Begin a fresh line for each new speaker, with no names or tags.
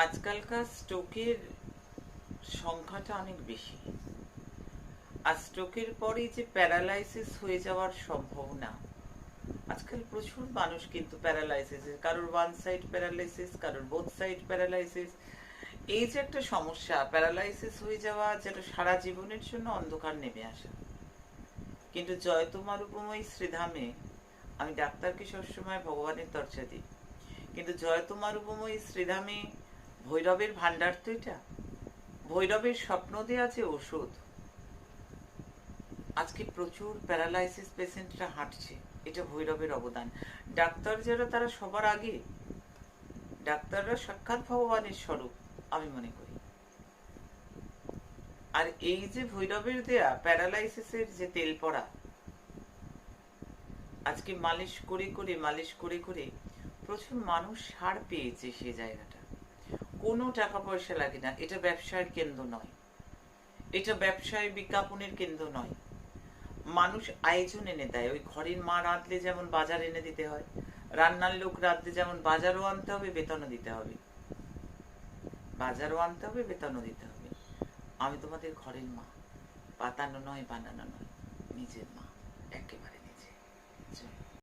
আজকালকার স্ট্রোকের সংখ্যাটা অনেক বেশি। আর স্ট্রোকের পরেই যে প্যারালাইসিস হয়ে যাওয়ার সম্ভাবনা, আজকাল প্রচুর মানুষ কিন্তু প্যারালাইসিস, কারোর ওয়ান সাইড প্যারালাইসিস, কারোর বোথ সাইড প্যারালাইসিস। এই যে একটা সমস্যা, প্যারালাইসিস হয়ে যাওয়া যেটা সারা জীবনের জন্য অন্ধকার নেমে আসা। কিন্তু জয় তোমার উপময় শ্রীধামে আমি ডাক্তারকে সবসময় ভগবানের দরজা দিই, কিন্তু জয় তোমার উপময় শ্রীধামে ভৈরবের ভান্ডার তো এটা। ভৈরবের স্বপ্ন দিয়ে আছে ওষুধ। আজকে প্রচুর প্যারালাইসিস পেশেন্টরা হাঁটছে, এটা ভৈরবের অবদান। ডাক্তার যারা তারা সবার আগে, ডাক্তাররা সাক্ষাৎ ভগবানের স্বরূপ আমি মনে করি। আর এই যে ভৈরবের দেয়া প্যারালাইসিসের যে তেল পড়া, আজকে মালিশ করে করে প্রচুর মানুষ সার পেয়েছে। সে জায়গাটা কোনো টাকা পয়সা লাগে না, এটা ব্যবসার কেন্দ্র নয়, এটা ব্যবসায় বিজ্ঞাপনের কেন্দ্র নয়। মানুষ আয়োজন এনে দেয়। ওই ঘরের মা রাঁধলে যেমন বাজার এনে দিতে হয়, রান্নার লোক রাঁধলে যেমন বাজারও আনতে হবে, বেতনও দিতে হবে। বাজারও আনতে হবে, বেতনও দিতে হবে। আমি তোমাদের ঘরের মা, পাতানো নয়, বানানো নয়, নিজের মা, একেবারে নিজে।